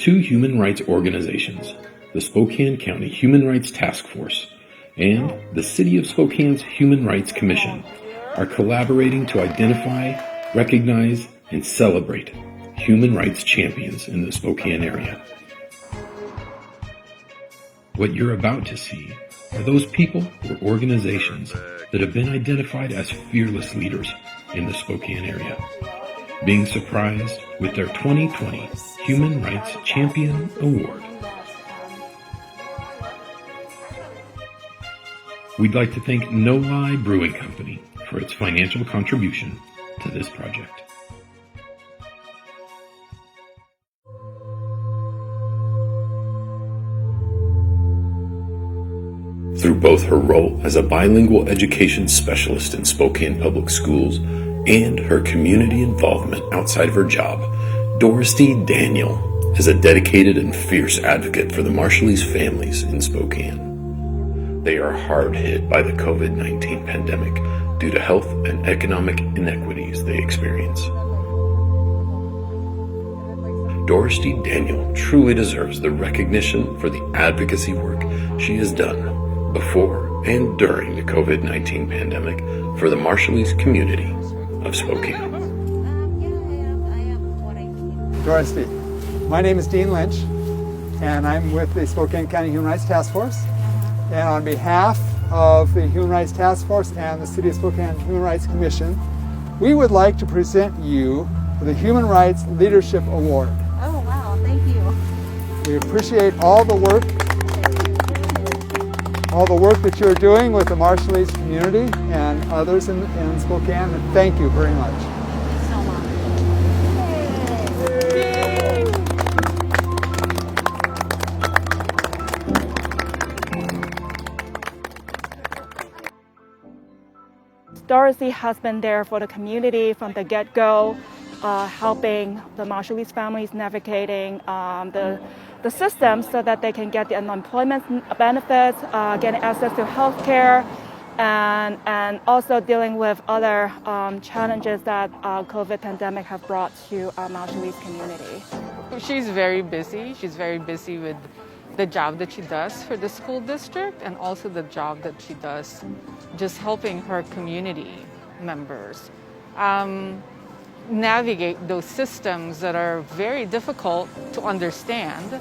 Two human rights organizations, the Spokane County Human Rights Task Force and the City of Spokane's Human Rights Commission, are collaborating to identify, recognize, and celebrate human rights champions in the Spokane area. What you're about to see are those people or organizations that have been identified as fearless leaders in the Spokane area, being surprised with their 2020 Human Rights Champion Award. We'd like to thank No Lie Brewing Company for its financial contribution to this project. Through both her role as a bilingual education specialist in Spokane Public Schools and her community involvement outside of her job, Doresty Daniel is a dedicated and fierce advocate for the Marshallese families in Spokane. They are hard hit by the COVID-19 pandemic due to health and economic inequities they experience. Doresty Daniel truly deserves the recognition for the advocacy work she has done before and during the COVID-19 pandemic for the Marshallese community of Spokane. Doresty, my name is Dean Lynch, and I'm with the Spokane County Human Rights Task Force. And on behalf of the Human Rights Task Force and the City of Spokane Human Rights Commission, we would like to present you the Human Rights Leadership Award. Oh, wow, thank you. We appreciate all the work that you're doing with the Marshallese community and others in Spokane, and thank you very much. So much. Doresty has been there for the community from the get-go, helping the Marshallese families navigating the system so that they can get the unemployment benefits, getting access to health care, and also dealing with other challenges that COVID pandemic have brought to our Marshallese community. She's very busy. She's very busy with the job that she does for the school district and also the job that she does just helping her community members navigate those systems that are very difficult to understand,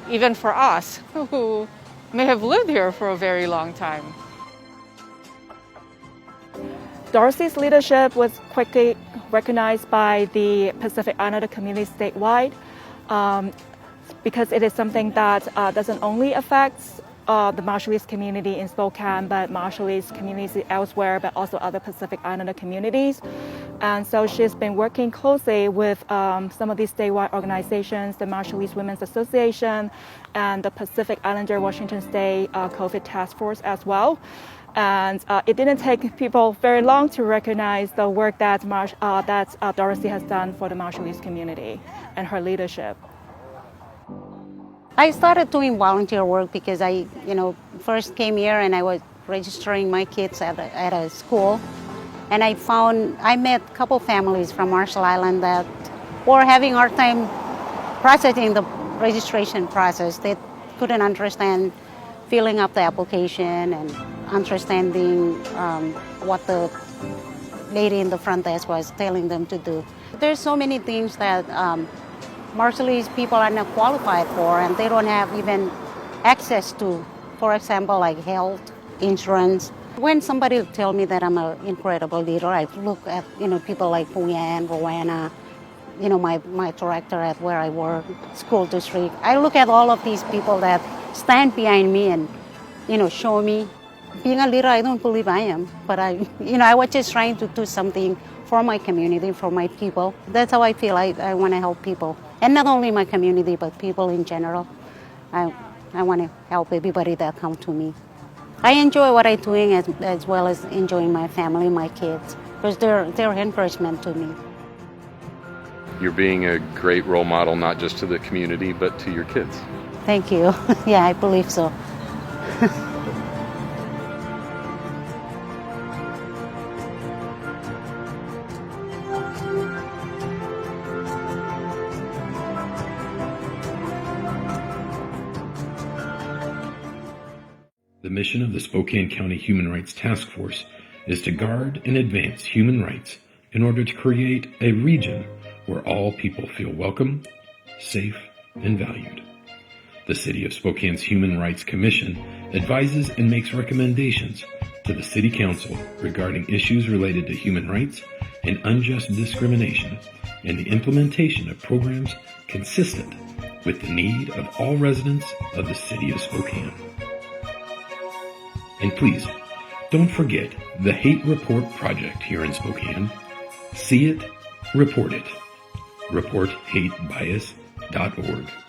even for us who may have lived here for a very long time. Doresty's leadership was quickly recognized by the Pacific Islander community statewide because it is something that doesn't only affect the Marshallese community in Spokane, but Marshallese communities elsewhere, but also other Pacific Islander communities. And so she's been working closely with some of these statewide organizations, the Marshallese Women's Association and the Pacific Islander Washington State COVID Task Force as well. And it didn't take people very long to recognize the work that Doresty has done for the Marshallese community and her leadership. I started doing volunteer work because I, first came here and I was registering my kids at a school. And I met a couple families from Marshall Island that were having a hard time processing the registration process. They couldn't understand filling up the application and understanding what the lady in the front desk was telling them to do. There's so many things that Marshallese people are not qualified for, and they don't have even access to, for example, like health, insurance. When somebody tell me that I'm an incredible leader, I look at people like Puyan, Rowena, my director at where I work, school district. I look at all of these people that stand behind me and show me. Being a leader, I don't believe I am, but I was just trying to do something for my community, for my people. That's how I feel. I want to help people, and not only my community, but people in general. I want to help everybody that come to me. I enjoy what I'm doing as well as enjoying my family, my kids, because they're encouragement to me. You're being a great role model, not just to the community, but to your kids. Thank you. Yeah, I believe so. The mission of the Spokane County Human Rights Task Force is to guard and advance human rights in order to create a region where all people feel welcome, safe, and valued. The City of Spokane's Human Rights Commission advises and makes recommendations to the City Council regarding issues related to human rights and unjust discrimination and the implementation of programs consistent with the need of all residents of the City of Spokane. And please, don't forget the Hate Report Project here in Spokane. See it, report it. ReportHateBias.org.